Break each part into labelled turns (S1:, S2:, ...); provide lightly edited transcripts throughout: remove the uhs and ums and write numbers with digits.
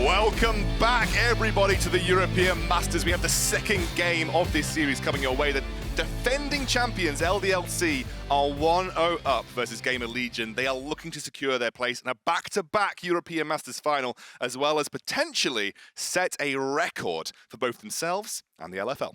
S1: Welcome back, everybody, to the European Masters. We have the second game of this series coming your way. The defending champions, LDLC, are 1-0 up versus GamerLegion. They are looking to secure their place in a back-to-back European Masters final, as well as potentially set a record for both themselves and the LFL.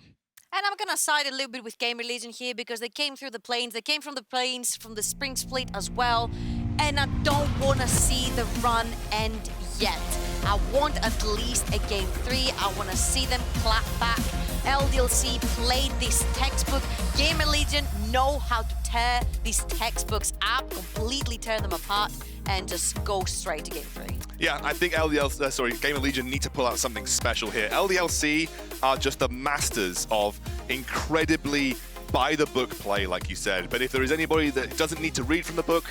S2: And I'm going to side a little bit with GamerLegion here because they came through the plains. They came from the plains, from the spring split as well. And I don't want to see the run end yet. I want at least a game 3. I want to see them clap back. LDLC played this textbook. GamerLegion know how to tear these textbooks up, completely tear them apart, and just go straight to game 3.
S1: Yeah, I think GamerLegion need to pull out something special here. LDLC are just the masters of incredibly by-the-book play, like you said. But if there is anybody that doesn't need to read from the book,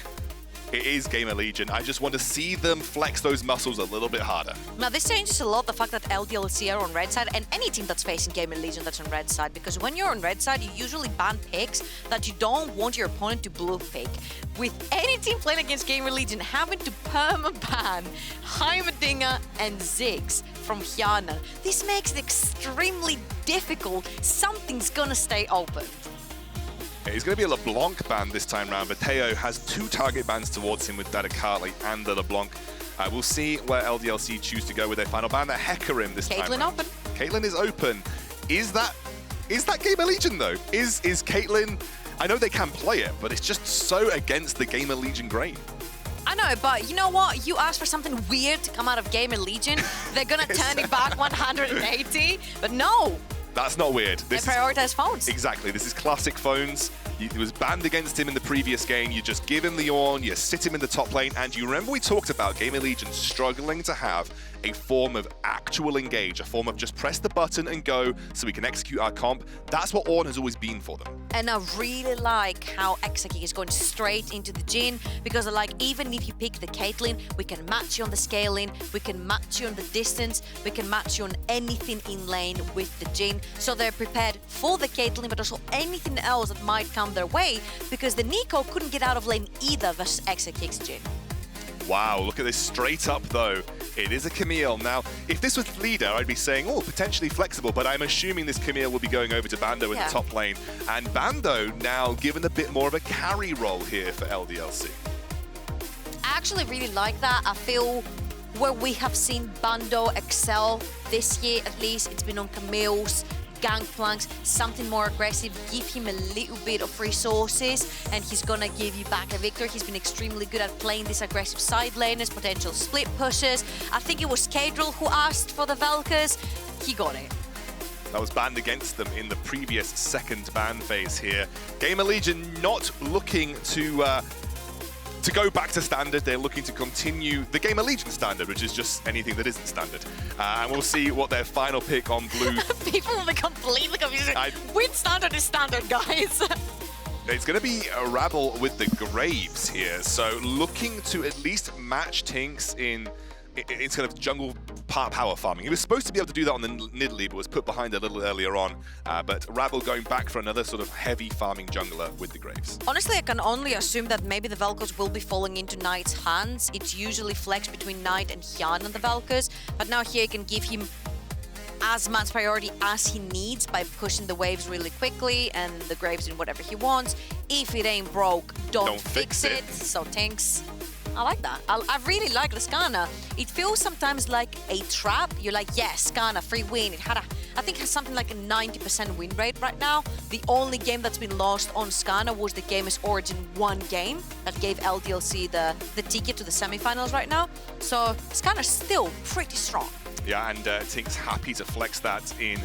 S1: it is GamerLegion. I just want to see them flex those muscles a little bit harder.
S2: Now, this changes a lot, the fact that LDLC are on red side, and any team that's facing GamerLegion that's on red side, because when you're on red side, you usually ban picks that you don't want your opponent to blue pick. With any team playing against GamerLegion having to perma-ban Heimerdinger and Ziggs from Hjarnan, this makes it extremely difficult. Something's gonna stay open.
S1: He's going to be a LeBlanc ban this time round. Vetheo has 2 target bans towards him with that Akali and the LeBlanc. We'll see where LDLC choose to go with their final ban. They're Hecarim this time round.
S2: Caitlyn open.
S1: Caitlyn is open. Is that GamerLegion though? Is Caitlyn? I know they can play it, but it's just so against the GamerLegion grain.
S2: I know, but you know what? You asked for something weird to come out of GamerLegion. They're going to turn it back 180, but no.
S1: That's not weird.
S2: They prioritize phones.
S1: Exactly. This is classic phones. It was banned against him in the previous game. You just give him the Ornn, you sit him in the top lane, and you remember we talked about GamerLegion struggling to have a form of actual engage, a form of just press the button and go so we can execute our comp. That's what Ornn has always been for them.
S2: And I really like how Exakick is going straight into the Jhin, because like, even if you pick the Caitlyn, we can match you on the scaling, we can match you on the distance, we can match you on anything in lane with the Jhin. So they're prepared for the Caitlyn, but also anything else that might come their way, because the Nico couldn't get out of lane either versus Exakick's Jhin.
S1: Wow, look at this straight up though. It is a Camille. Now, if this was leader, I'd be saying, oh, potentially flexible, but I'm assuming this Camille will be going over to Bando in the top lane. And Bando now given a bit more of a carry role here for LDLC.
S2: I actually really like that. I feel where we have seen Bando excel this year, at least, it's been on Camille's gangplanks, something more aggressive, give him a little bit of resources and he's gonna give you back a victory. He's been extremely good at playing these aggressive side laners, potential split pushes. I think it was Kadril who asked for the Vel'Koz. He got it.
S1: That was banned against them in the previous second ban phase here. GamerLegion not looking to go back to standard. They're looking to continue the GamerLegion standard, which is just anything that isn't standard. And we'll see what their final pick on blue.
S2: People will be completely confused. Which standard is standard, guys?
S1: It's going to be a Rabble with the Graves here. So looking to at least match TynX in its kind of jungle power farming. He was supposed to be able to do that on the Nidalee, but was put behind a little earlier on. But Rabble going back for another sort of heavy farming jungler with the Graves.
S2: Honestly, I can only assume that maybe the Vel'Koz will be falling into Nite's hands. It's usually flex between Nite and Hjarnan, the Vel'Koz. But now here you can give him as much priority as he needs by pushing the waves really quickly and the Graves in whatever he wants. If it ain't broke, don't fix it. So TynX. I like that. I really like the Skarner. It feels sometimes like a trap. You're like, yes, Skarner, free win. It had I think it has something like a 90% win rate right now. The only game that's been lost on Skarner was the Gamers Origin 1 game that gave LDLC the ticket to the semifinals right now. So Skarner's still pretty strong.
S1: Yeah, and TynX happy to flex that in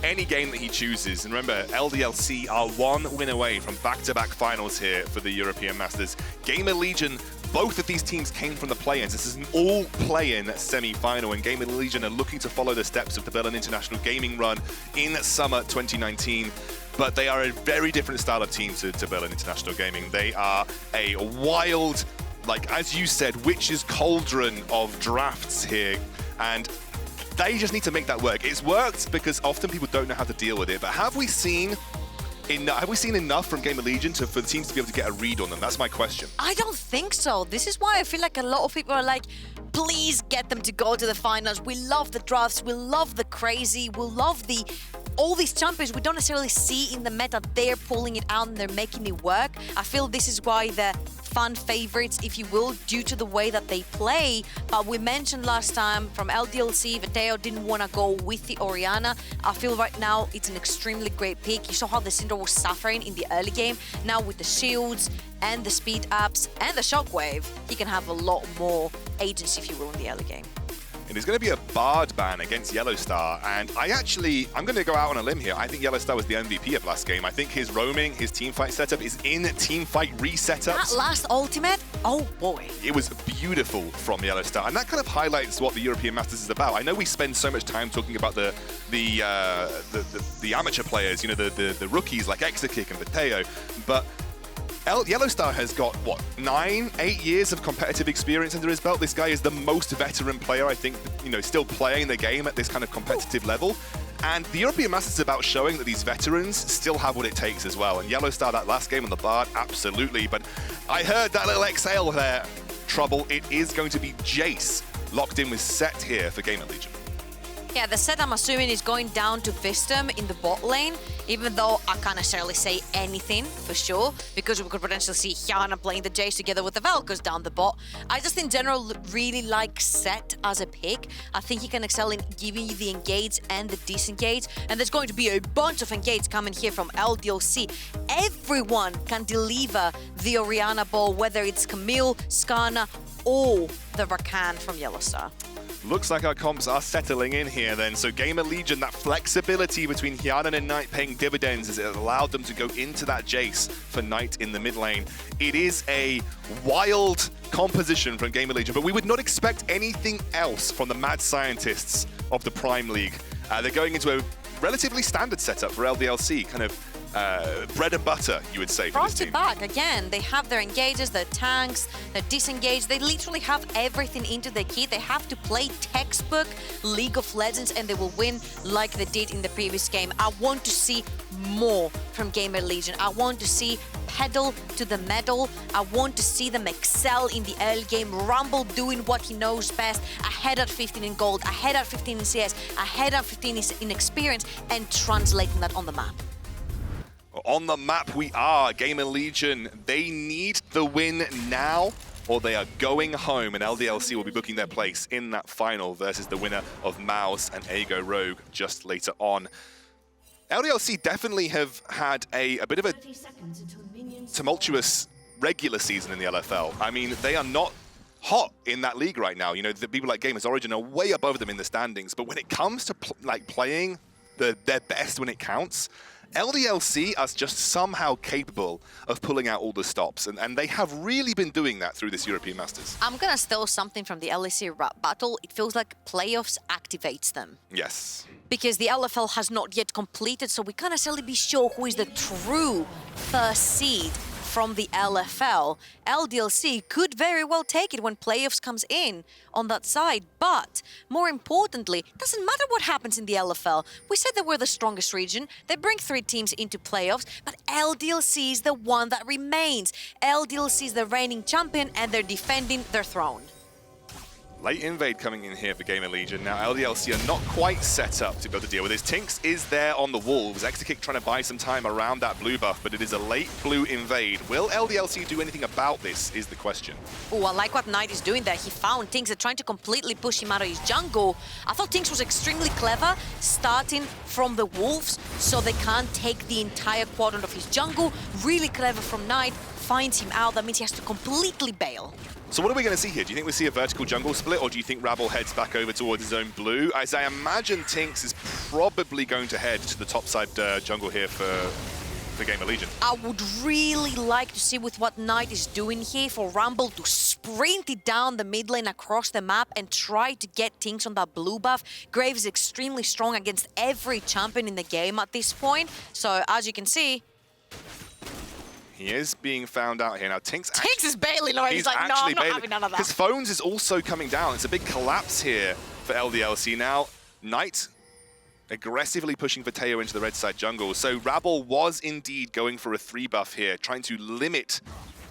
S1: any game that he chooses. And remember, LDLC are 1 win away from back-to-back finals here for the European Masters. GamerLegion, both of these teams came from the play-ins. This is an all-play-in semi-final, and GamerLegion are looking to follow the steps of the Berlin International Gaming run in summer 2019. But they are a very different style of team to Berlin International Gaming. They are a wild, like, as you said, witch's cauldron of drafts here. And they just need to make that work. It's worked because often people don't know how to deal with it. But have we seen Have we seen enough from GamerLegion for the teams to be able to get a read on them? That's my question.
S2: I don't think so. This is why I feel like a lot of people are like, please get them to go to the finals. We love the drafts. We love the crazy. We love all these champions we don't necessarily see in the meta. They're pulling it out and they're making it work. I feel this is why the fan favorites, if you will, due to the way that they play. But we mentioned last time from LDLC, Vetheo didn't want to go with the Orianna. I feel right now it's an extremely great pick. You saw how the Syndra was suffering in the early game. Now with the shields and the speed ups and the shockwave, he can have a lot more agency, if you will, in the early game.
S1: It is going to be a Bard ban against YellOwStaR, and I'm going to go out on a limb here. I think YellOwStaR was the MVP of last game. I think his roaming, his teamfight setup is in teamfight resetups.
S2: That last ultimate, oh boy.
S1: It was beautiful from YellOwStaR, and that kind of highlights what the European Masters is about. I know we spend so much time talking about the amateur players, you know, the rookies like Exakick and Vetheo, but YellOwStaR has got, what, 8 years of competitive experience under his belt. This guy is the most veteran player, I think, you know, still playing the game at this kind of competitive level. And the European Masters is about showing that these veterans still have what it takes as well. And YellOwStaR, that last game on the Bard, absolutely. But I heard that little exhale there, Trouble. It is going to be Jayce locked in with Sett here for GamerLegion.
S2: Yeah, the Sett, I'm assuming, is going down to Visdom in the bot lane, even though I can't necessarily say anything for sure, because we could potentially see Hjarnan playing the Jayce together with the Vel'Koz down the bot. I just, in general, really like Sett as a pick. I think he can excel in giving you the engage and the disengage, and there's going to be a bunch of engage coming here from LDLC. Everyone can deliver the Orianna ball, whether it's Camille, Skarner, or the Rakan from YellOwStaR.
S1: Looks like our comps are settling in here then. So GamerLegion, that flexibility between Hjarnan and Nite paying dividends as it allowed them to go into that Jayce for Nite in the mid lane. It is a wild composition from GamerLegion, but we would not expect anything else from the mad scientists of the Prime League. They're going into a relatively standard setup for LDLC, kind of bread and butter, you would say, for this team.
S2: Front to back, again, they have their engages, their tanks, their disengage. They literally have everything into their kit. They have to play textbook League of Legends and they will win like they did in the previous game. I want to see more from GamerLegion. I want to see pedal to the metal. I want to see them excel in the early game. Rabble doing what he knows best. Ahead at 15 in gold, ahead at 15 in CS, ahead at 15 in experience, and translating that on the map.
S1: On the map we are. GamerLegion, they need the win now or they are going home, and LDLC will be booking their place in that final versus the winner of Mouse and Ago Rogue just later on. LDLC definitely have had a bit of a tumultuous regular season in the LFL. I mean, they are not hot in that league right now. You know, the people like Gamers Origin are way above them in the standings, but when it comes to playing their best when it counts, LDLC are just somehow capable of pulling out all the stops, and they have really been doing that through this European Masters.
S2: I'm gonna steal something from the LEC rap battle. It feels like playoffs activates them.
S1: Yes.
S2: Because the LFL has not yet completed, so we can't necessarily be sure who is the true first seed from the LFL. LDLC could very well take it when playoffs comes in on that side, but more importantly, it doesn't matter what happens in the LFL. We said they were the strongest region. They bring 3 teams into playoffs, but LDLC is the one that remains. LDLC is the reigning champion and they're defending their throne.
S1: Late invade coming in here for GamerLegion. Now LDLC are not quite set up to be able to deal with this. TynX is there on the Wolves. Exakick trying to buy some time around that blue buff, but it is a late blue invade. Will LDLC do anything about this is the question.
S2: Oh, I like what Nite is doing there. He found TynX. They're trying to completely push him out of his jungle. I thought TynX was extremely clever, starting from the Wolves, so they can't take the entire quadrant of his jungle. Really clever from Nite. Finds him out. That means he has to completely bail.
S1: So what are we going to see here? Do you think we see a vertical jungle split, or do you think Rabble heads back over towards his own blue? As I imagine TynX is probably going to head to the top side jungle here for GamerLegion.
S2: I would really like to see with what Nite is doing here for Rabble to sprint it down the mid lane across the map and try to get TynX on that blue buff. Graves is extremely strong against every champion in the game at this point. So as you can see,
S1: he is being found out here. Now, TynX
S2: is bailing away. He's like, no, I'm not having none of that.
S1: His phones is also coming down. It's a big collapse here for LDLC now. Nite aggressively pushing Vetheo into the red side jungle. So Rabble was indeed going for a 3 buff here, trying to limit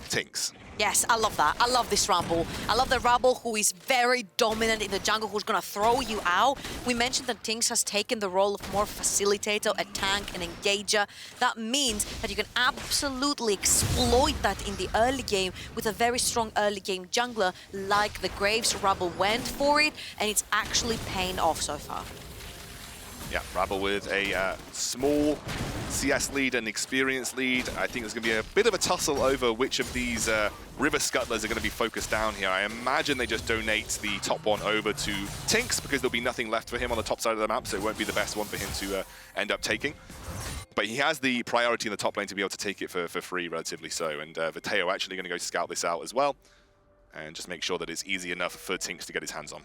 S1: TynX.
S2: Yes, I love that. I love this Rabble. I love the Rabble who is very dominant in the jungle, who's going to throw you out. We mentioned that TynX has taken the role of more facilitator, a tank, an engager. That means that you can absolutely exploit that in the early game with a very strong early game jungler like the Graves. Rabble went for it, and it's actually paying off so far.
S1: Yeah, Rabble with a small CS lead and experience lead. I think there's going to be a bit of a tussle over which of these River Scuttlers are going to be focused down here. I imagine they just donate the top one over to TynX because there'll be nothing left for him on the top side of the map, so it won't be the best one for him to end up taking. But he has the priority in the top lane to be able to take it for free, relatively so. And Vetheo actually going to go scout this out as well and just make sure that it's easy enough for TynX to get his hands on.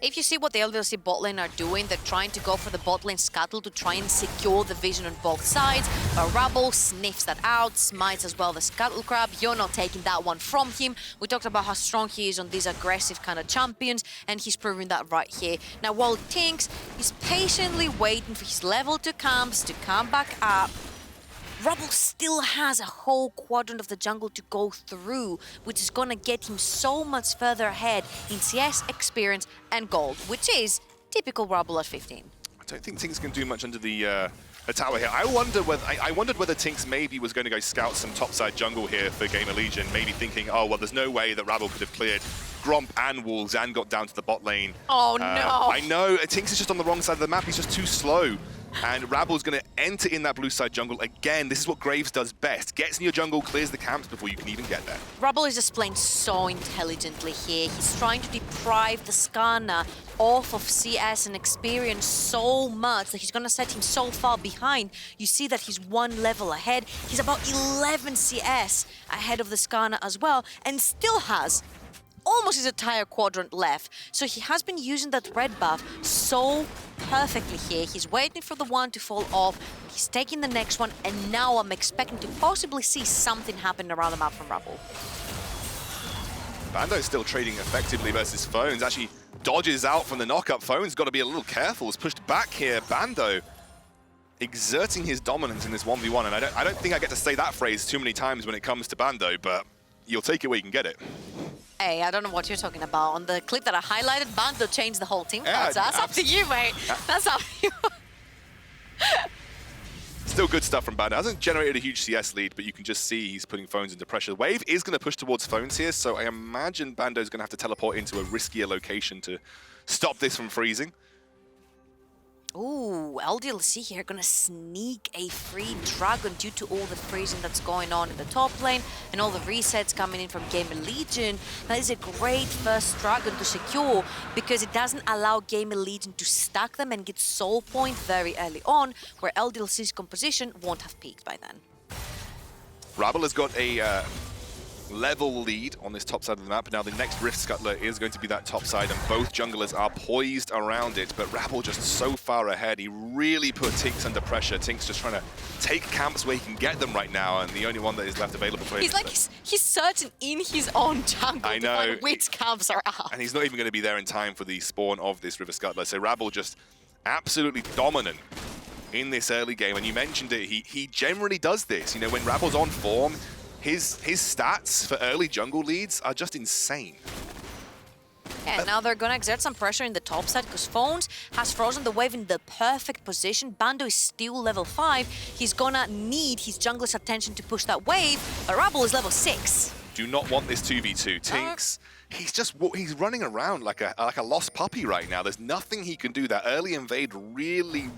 S2: If you see what the LDLC bot lane are doing, they're trying to go for the bot lane scuttle to try and secure the vision on both sides. But Rabble sniffs that out, smites as well the scuttle crab. You're not taking that one from him. We talked about how strong he is on these aggressive kind of champions, and he's proving that right here. Now, while TynX is patiently waiting for his level 2 camps to come back up, Rabble still has a whole quadrant of the jungle to go through, which is gonna get him so much further ahead in CS, experience, and gold, which is typical Rabble at 15.
S1: I don't think TynX can do much under the tower here. I wondered whether TynX maybe was going to go scout some topside jungle here for GamerLegion, maybe thinking, oh, well, there's no way that Rabble could have cleared Gromp and Wolves and got down to the bot lane.
S2: Oh, no.
S1: I know, TynX is just on the wrong side of the map. He's just too slow. And Rabble's going to enter in that blue side jungle again. This is what Graves does best. Gets in your jungle, clears the camps before you can even get there.
S2: Rabble is just playing so intelligently here. He's trying to deprive the Skarner off of CS and experience so much that he's going to set him so far behind. You see that he's 1 level ahead. He's about 11 CS ahead of the Skarner as well, and still has almost his entire quadrant left. So he has been using that red buff so perfectly here. He's waiting for the one to fall off. He's taking the next one, and now I'm expecting to possibly see something happen around the map from Rabble.
S1: Bando's still trading effectively versus Phones. Actually dodges out from the knockup. Phones got to be a little careful. He's pushed back here. Bando exerting his dominance in this 1v1. And I don't think I get to say that phrase too many times when it comes to Bando, but you'll take it where you can get it.
S2: Hey, I don't know what you're talking about. On the clip that I highlighted, Bando changed the whole team.
S1: Yeah,
S2: that's up to you, mate. That's up to you.
S1: Still good stuff from Bando. Hasn't generated a huge CS lead, but you can just see he's putting Phones into pressure. Wave is going to push towards Phones here, so I imagine Bando's going to have to teleport into a riskier location to stop this from freezing.
S2: Ooh, LDLC here gonna sneak a free dragon due to all the freezing that's going on in the top lane and all the resets coming in from GamerLegion. That is a great first dragon to secure because it doesn't allow GamerLegion to stack them and get soul point very early on, where LDLC's composition won't have peaked by then.
S1: Rabble has got a level lead on this top side of the map. Now the next Rift Scuttler is going to be that top side, and both junglers are poised around it, but Rabble just so far ahead. He really put TynX under pressure. TynX just trying to take camps where he can get them right now, and the only one that is left available for him.
S2: He's searching in his own jungle to find which camps are out.
S1: And he's not even going to be there in time for the spawn of this River Scuttler. So Rabble just absolutely dominant in this early game, and you mentioned it, he generally does this. You know, when Rabble's on form, his stats for early jungle leads are just insane.
S2: Yeah, now they're gonna exert some pressure in the top side because Phones has frozen the wave in the perfect position. Bando is still level 5. He's gonna need his jungler's attention to push that wave, but Rabble is level 6.
S1: Do not want this 2v2. TynX, he's running around like a lost puppy right now. There's nothing he can do. That early invade really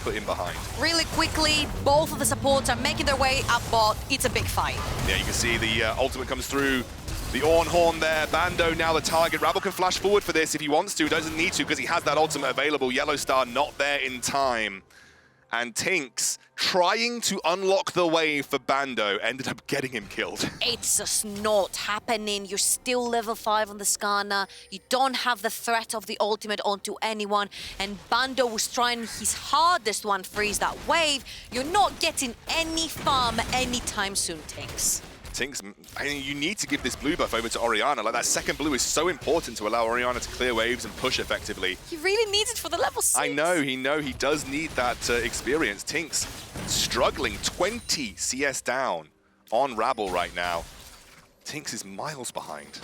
S1: put him behind. Really
S2: quickly, both of the supports are making their way up bot. It's a big fight.
S1: Yeah, you can see the ultimate comes through. The Ornn there. Bando now the target. Rabble can flash forward for this if he wants to. Doesn't need to because he has that ultimate available. YellOwStaR not there in time. And TynX trying to unlock the wave for Bando ended up getting him killed.
S2: It's just not happening. You're still level 5 on the Skarner. You don't have the threat of the ultimate onto anyone. And Bando was trying his hardest to unfreeze that wave. You're not getting any farm anytime soon, TynX.
S1: TynX, I mean, you need to give this blue buff over to Orianna. Like, that second blue is so important to allow Orianna to clear waves and push effectively.
S2: He really needs it for the level 6.
S1: I know, he does need that experience. TynX struggling, 20 CS down on Rabble right now. TynX is miles behind.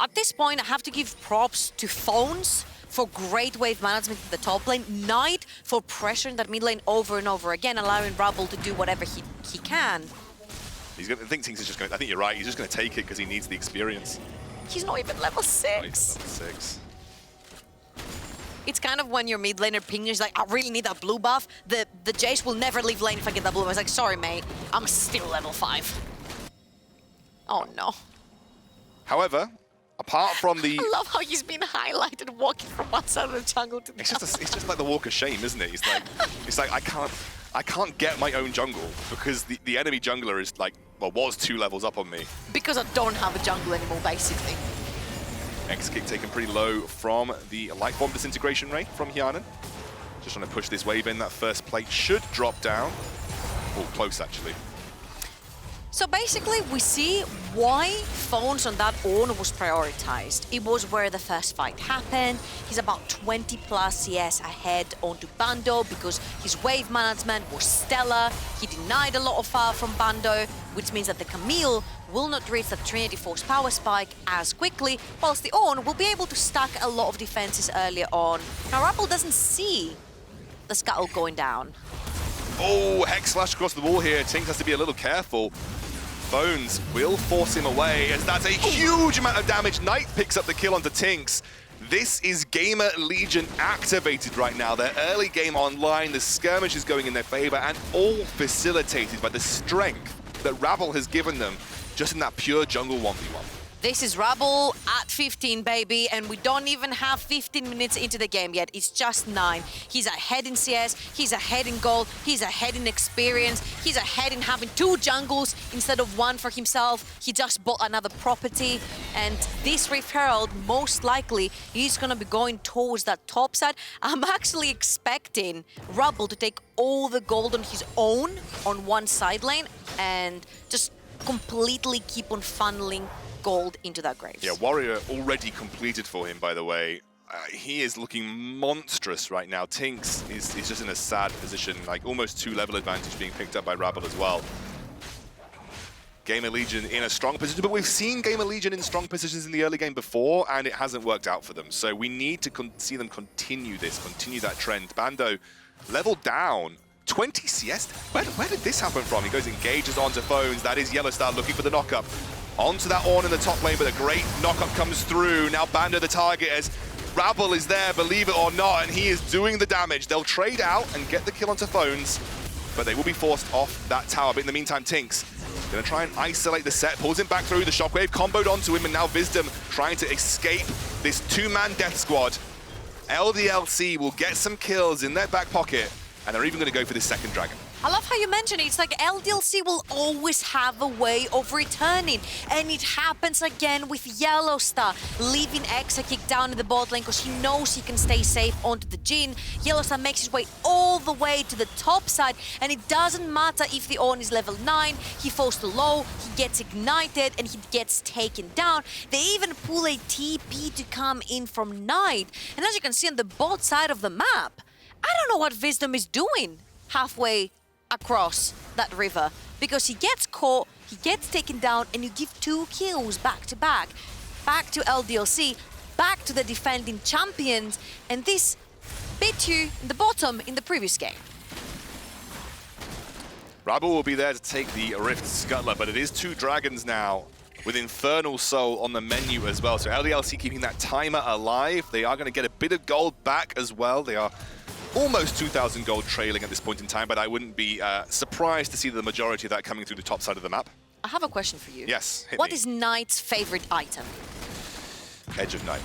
S2: At this point, I have to give props to Phones for great wave management in the top lane, Nite for pressuring that mid lane over and over again, allowing Rabble to do whatever he can.
S1: I think TynX is just going. I think you're right. He's just going to take it because he needs the experience.
S2: He's not even level 6.
S1: Oh, he's level 6.
S2: It's kind of when your mid laner pings like, I really need that blue buff. The Jayce will never leave lane if I get that blue buff. I was like, sorry, mate, I'm still level 5. Oh no.
S1: However, apart from the...
S2: I love how he's been highlighted walking from one side of the jungle to the other.
S1: It's just like the walk of shame, isn't it? It's like I can't get my own jungle because the enemy jungler is like, well, was 2 levels up on me.
S2: Because I don't have a jungle anymore, basically.
S1: Exakick taken pretty low from the light bomb disintegration rate from Hjarnan. Just trying to push this wave in. That first plate should drop down. Oh, close actually.
S2: So basically, we see why Phones on that Ornn was prioritized. It was where the first fight happened. He's about 20 plus CS ahead onto Bando because his wave management was stellar. He denied a lot of fire from Bando, which means that the Camille will not reach that Trinity Force power spike as quickly, whilst the Ornn will be able to stack a lot of defenses earlier on. Now, Rabble doesn't see the scuttle going down.
S1: Oh, Hex Slash across the wall here. TynX has to be a little careful. Phones will force him away as that's a huge amount of damage. Nite picks up the kill onto TynX. This is GamerLegion activated right now. Their early game online, the skirmish is going in their favor and all facilitated by the strength that Rabble has given them just in that pure jungle 1v1.
S2: This is Rabble at 15, baby, and we don't even have 15 minutes into the game yet. It's just 9. He's ahead in CS, he's ahead in gold, he's ahead in experience, he's ahead in having 2 jungles instead of 1 for himself. He just bought another property, and this Rift Herald, most likely, he's gonna be going towards that top side. I'm actually expecting Rabble to take all the gold on his own on one side lane and just completely keep on funneling gold into that grave.
S1: Yeah, Warrior already completed for him, by the way. He is looking monstrous right now. TynX is just in a sad position, like almost 2 level advantage being picked up by Rabble as well. GamerLegion in a strong position, but we've seen GamerLegion in strong positions in the early game before, and it hasn't worked out for them. So we need to see them continue that trend. Bando leveled down. 20 CS? Where did this happen from? He goes engages onto Phones. That is YellOwStaR looking for the knockup. Onto that Ornn in the top lane, but a great knockup comes through. Now Bando the target as Rabble is there, believe it or not, and he is doing the damage. They'll trade out and get the kill onto Phones, but they will be forced off that tower. But in the meantime, TynX gonna try and isolate the Sett, pulls him back through the shockwave, comboed onto him, and now Visdom trying to escape this 2-man death squad. LDLC will get some kills in their back pocket, and they're even gonna go for this second dragon.
S2: I love how you mention it. It's like LDLC will always have a way of returning. And it happens again with YellOwStaR, leaving Exakick down in the bot lane because he knows he can stay safe onto the Jhin. YellOwStaR makes his way all the way to the top side, and it doesn't matter if the Ornn is level 9, he falls too low, he gets ignited, and he gets taken down. They even pull a TP to come in from Nite. And as you can see on the bot side of the map, I don't know what Visdom is doing halfway across that river, because he gets caught, he gets taken down, and you give 2 kills back to back to LDLC, back to the defending champions, and this bit you in the bottom in the previous game.
S1: Rabble will be there to take the Rift Scuttler, but it is 2 dragons now with Infernal Soul on the menu as well. So LDLC keeping that timer alive. They are going to get a bit of gold back as well. They are almost 2,000 gold trailing at this point in time, but I wouldn't be surprised to see the majority of that coming through the top side of the map.
S2: I have a question for you.
S1: Yes, hit
S2: What
S1: me.
S2: is Nite's favorite item?
S1: Edge of Night.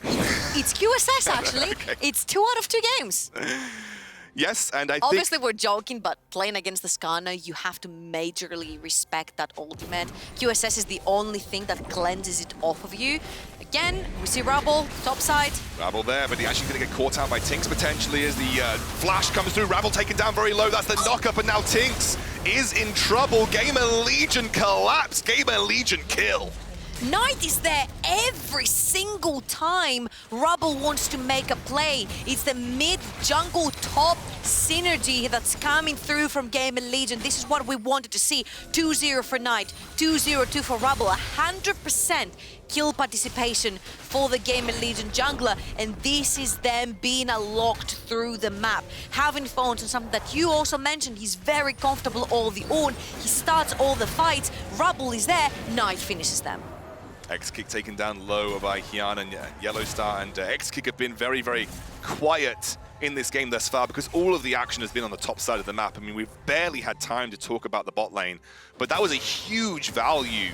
S2: It's QSS, actually.
S1: Okay.
S2: It's 2 out of 2 games.
S1: Yes, and I
S2: Obviously,
S1: think...
S2: we're joking, but playing against the Skarner, you have to majorly respect that ultimate. QSS is the only thing that cleanses it off of you. Again, we see Rabble, top side.
S1: Rabble there, but he's actually going to get caught out by TynX potentially as the flash comes through. Rabble taken down very low. That's the knock-up, and now TynX is in trouble. GamerLegion collapse. GamerLegion kill.
S2: Nite is there every single time Rabble wants to make a play. It's the mid-jungle top synergy that's coming through from GamerLegion. This is what we wanted to see. 2-0 for Nite, 2-0-2 for Rabble, 100% kill participation for the GamerLegion jungler, and this is them being locked through the map. Having phones and something that you also mentioned, he's very comfortable all the Ornn. He starts all the fights. Rabble is there, Nite finishes them.
S1: Exakick taken down low by Hjarnan, YellOwStaR, and Exakick have been very, very quiet in this game thus far because all of the action has been on the top side of the map. I mean, we've barely had time to talk about the bot lane, but that was a huge value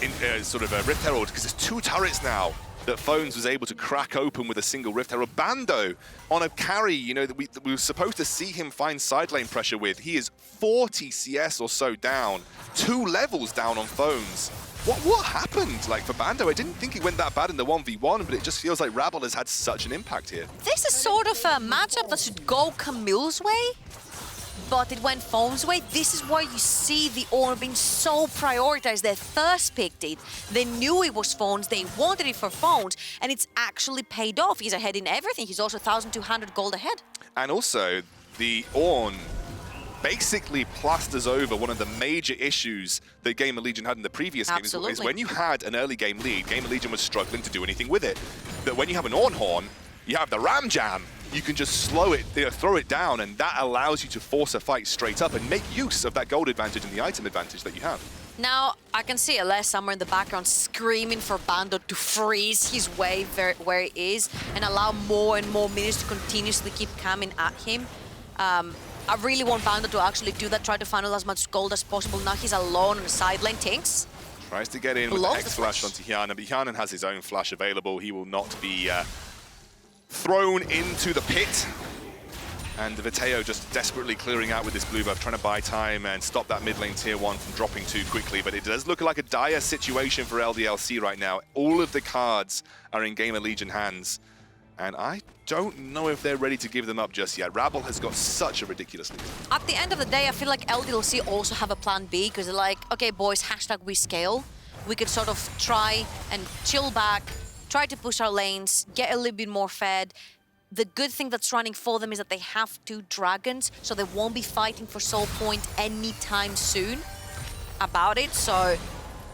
S1: in sort of a Rift Herald, because there's 2 turrets now that Phones was able to crack open with a single Rift Herald. Bando on a carry, you know, that we were supposed to see him find side lane pressure with. He is 40 CS or so down, 2 levels down on Phones. What happened, like, for Bando? I didn't think it went that bad in the 1v1, but it just feels like Rabble has had such an impact here.
S2: This is sort of a matchup that should go Camille's way, but it went Phone's way. This is why you see the Ornn being so prioritized. They first picked it. They knew it was Phones. They wanted it for Phones, and it's actually paid off. He's ahead in everything. He's also 1,200 gold ahead.
S1: And also, the Ornn basically plasters over one of the major issues that GamerLegion had in the previous game, is when you had an early game lead, GamerLegion was struggling to do anything with it. But when you have an Ornn horn, you have the Ram Jam, you can just slow it, throw it down, and that allows you to force a fight straight up and make use of that gold advantage and the item advantage that you have.
S2: Now, I can see LS somewhere in the background screaming for Bando to freeze his way where he is and allow more and more minutes to continuously keep coming at him. I really want Bando to actually do that, try to funnel as much gold as possible. Now he's alone on the side lane. TynX
S1: tries to get in with the X-Flash onto Hjarnan, but Hjarnan has his own flash available. He will not be thrown into the pit. And Vetheo just desperately clearing out with this blue buff, trying to buy time and stop that mid lane tier 1 from dropping too quickly. But it does look like a dire situation for LDLC right now. All of the cards are in GamerLegion hands, and I don't know if they're ready to give them up just yet. Rabble has got such a ridiculous lead.
S2: At the end of the day, I feel like LDLC also have a plan B, because they're like, okay, boys, #we scale. We could sort of try and chill back, try to push our lanes, get a little bit more fed. The good thing that's running for them is that they have 2 dragons, so they won't be fighting for soul point anytime soon about it. So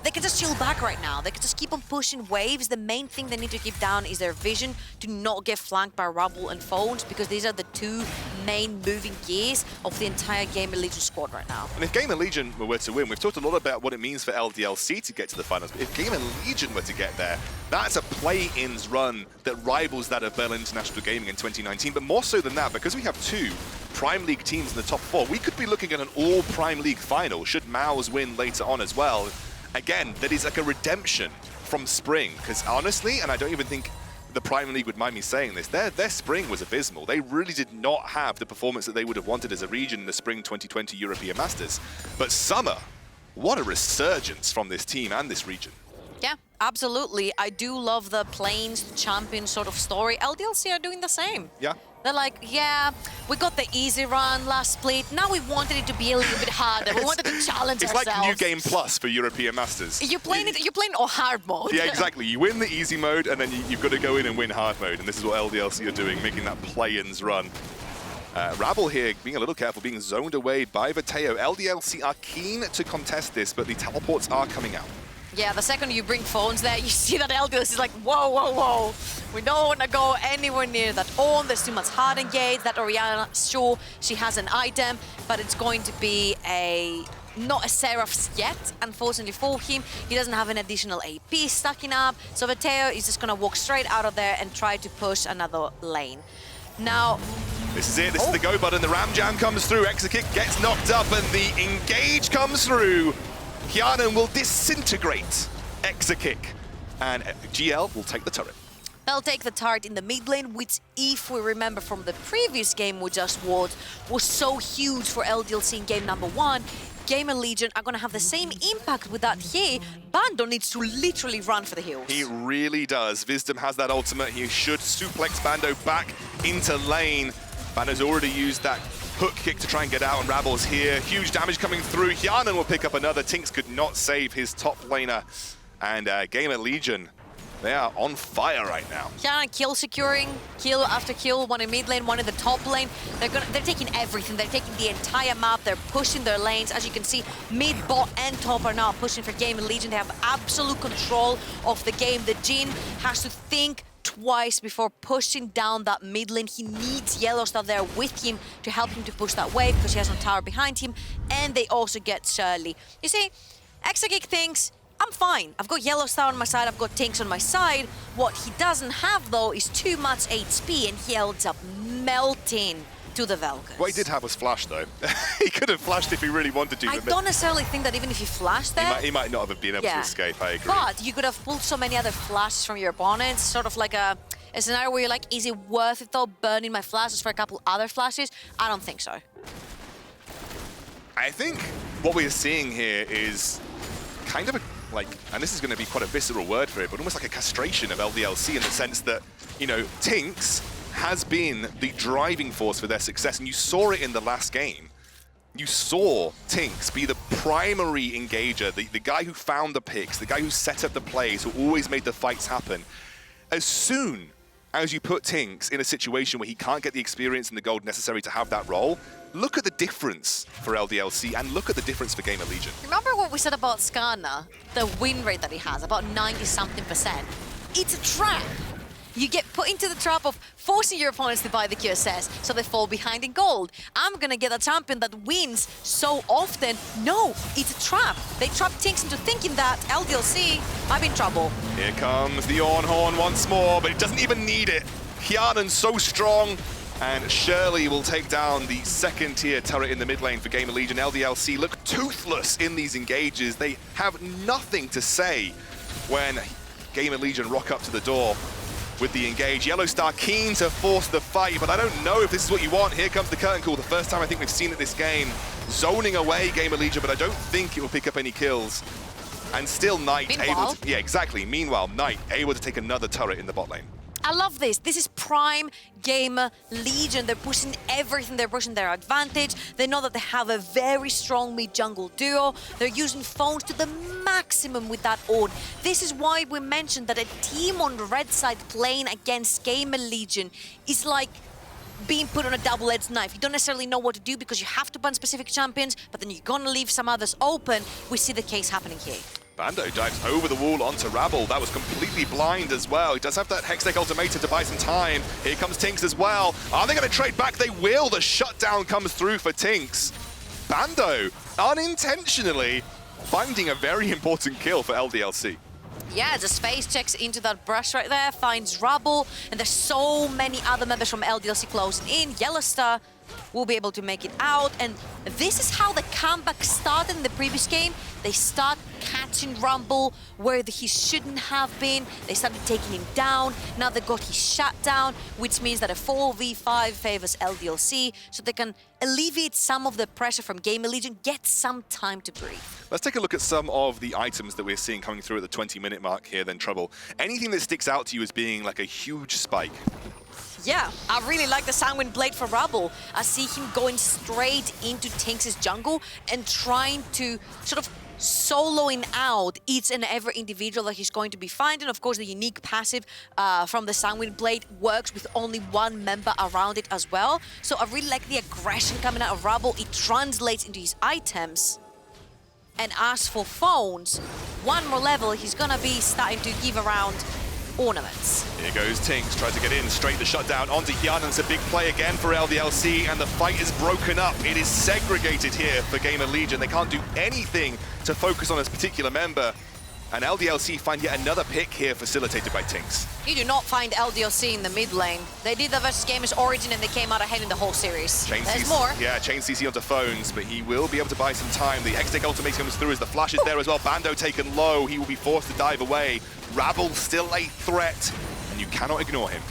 S2: they can just chill back right now. They can just keep on pushing waves. The main thing they need to keep down is their vision to not get flanked by Rabble and Phones, because these are the 2 main moving gears of the entire GamerLegion squad right now.
S1: And if GamerLegion were to win, we've talked a lot about what it means for LDLC to get to the finals, but if GamerLegion were to get there, that's a play-ins run that rivals that of Berlin International Gaming in 2019, but more so than that, because we have 2 Prime League teams in the top 4, we could be looking at an all Prime League final, should Maus win later on as well. Again, that is like a redemption from spring, because honestly, and I don't even think the Prime League would mind me saying this, their spring was abysmal. They really did not have the performance that they would have wanted as a region in the spring 2020 European Masters. But summer, what a resurgence from this team and this region.
S2: Yeah, absolutely. I do love the Plains champion sort of story. LDLC are doing the same.
S1: Yeah.
S2: They're like, yeah, we got the easy run last split. Now we wanted it to be a little bit harder. We wanted to challenge ourselves.
S1: It's like New Game Plus for European Masters.
S2: You're playing on hard mode.
S1: Yeah, exactly. You win the easy mode, and then you've got to go in and win hard mode. And this is what LDLC are doing, making that play-ins run. Rabble here being a little careful, being zoned away by Vetheo. LDLC are keen to contest this, but the teleports are coming out.
S2: Yeah, the second you bring Phones there, you see that LDLC is like, whoa, whoa, whoa. We don't want to go anywhere near that Ornn. There's too much hard engage. That Orianna, sure, she has an item, but it's going to be not a Seraph's yet, unfortunately for him. He doesn't have an additional AP stacking up, so Vetheo is just going to walk straight out of there and try to push another lane. Now,
S1: this is it. This is the go button. The Ram Jam comes through. Exakick gets knocked up, and the engage comes through. Hjarnan will disintegrate Exakick, and GL will take the turret.
S2: They'll take the turret in the mid lane, which, if we remember from the previous game we just watched, was so huge for LDLC in game number 1. GamerLegion are gonna have the same impact with that here. Bando needs to literally run for the hills.
S1: He really does. Visdom has that ultimate. He should suplex Bando back into lane. Bando's already used that hook kick to try and get out, and Rabble's here. Huge damage coming through. Hjarnan will pick up another. TynX could not save his top laner. And GamerLegion, they are on fire right now.
S2: Hjarnan kill securing, kill after kill, one in mid lane, one in the top lane. They're taking everything. They're taking the entire map. They're pushing their lanes. As you can see, mid, bot, and top are now pushing for GamerLegion. They have absolute control of the game. The Jhin has to think twice before pushing down that mid lane. He needs YellOwStaR there with him to help him to push that wave because he has no tower behind him. And they also get Shirley. You see, Exakick thinks, I'm fine. I've got YellOwStaR on my side, I've got TynX on my side. What he doesn't have, though, is too much HP, and he ends up melting to the Vel'Koz.
S1: What he did have was flash, though. He could have flashed if he really wanted to.
S2: I don't necessarily think that even if he flashed there...
S1: He might not have been able to escape, I agree.
S2: But you could have pulled so many other flashes from your opponents, sort of like a scenario where you're like, is it worth it, though, burning my flashes for a couple other flashes? I don't think so.
S1: I think what we're seeing here is kind of a, and this is going to be quite a visceral word for it, but almost like a castration of LDLC in the sense that, you know, TynX has been the driving force for their success, and you saw it in the last game. You saw TynX be the primary engager, the guy who found the picks, the guy who set up the plays, who always made the fights happen. As soon as you put TynX in a situation where he can't get the experience and the gold necessary to have that role, look at the difference for LDLC and look at the difference for GamerLegion.
S2: Remember what we said about Skarner? The win rate that he has, about 90-something%. It's a trap. You get put into the trap of forcing your opponents to buy the QSS, so they fall behind in gold. I'm gonna get a champion that wins so often. No, it's a trap. They trap TynX into thinking that LDLC, I'm in trouble.
S1: Here comes the Ornn once more, but it doesn't even need it. Hjarnan so strong, and Shirley will take down the second tier turret in the mid lane for GamerLegion. LDLC look toothless in these engages. They have nothing to say when GamerLegion rock up to the door with the engage. YellOwStaR keen to force the fight, but I don't know if this is what you want. Here comes the curtain call. The first time I think we've seen it this game. Zoning away GamerLegion, but I don't think it will pick up any kills. And still Nite able to... Yeah, exactly. Meanwhile, Nite able to take another turret in the bot lane.
S2: I love this. This is prime GamerLegion. They're pushing everything. They're pushing their advantage. They know that they have a very strong mid-jungle duo. They're using phones to the maximum with that Ornn. This is why we mentioned that a team on the red side playing against GamerLegion is like being put on a double-edged knife. You don't necessarily know what to do because you have to ban specific champions, but then you're gonna leave some others open. We see the case happening here.
S1: Bando dives over the wall onto Rabble. That was completely blind as well. He does have that Hextech ultimatum to buy some time. Here comes TynX as well. Are they going to trade back? They will. The shutdown comes through for TynX. Bando, unintentionally, finding a very important kill for LDLC.
S2: Yeah, just face checks into that brush right there, finds Rabble, and there's so many other members from LDLC closing in. YellOwStaR will be able to make it out, and this is how the comeback started in the previous game. They start catching Rabble where he shouldn't have been. They started taking him down. Now they got his shutdown, which means that a 4v5 favors LDLC, so they can alleviate some of the pressure from GamerLegion, get some time to breathe.
S1: Let's take a look at some of the items that we're seeing coming through at the 20-minute mark here then, Trouble. Anything that sticks out to you as being like a huge spike?
S2: Yeah, I really like the Sanguine Blade for Rabble. I see him going straight into TynX's jungle and trying to sort of soloing out each and every individual that he's going to be finding. Of course, the unique passive from the Sanguine Blade works with only one member around it as well. So I really like the aggression coming out of Rabble. It translates into his items. And as for phones, one more level, he's gonna be starting to give around ornaments.
S1: Here goes TynX, tries to get in, straight the shutdown onto Hjarnan. It's a big play again for LDLC, and the fight is broken up. It is segregated here for GamerLegion. They can't do anything to focus on this particular member. And LDLC find yet another pick here facilitated by TynX.
S2: You do not find LDLC in the mid lane. They did that versus Gamers Origin and they came out ahead in the whole series. There's more.
S1: Yeah, chain CC onto phones, but he will be able to buy some time. The Hextech ultimate comes through as the flash is there as well. Bando taken low. He will be forced to dive away. Rabble still a threat. and you cannot ignore him.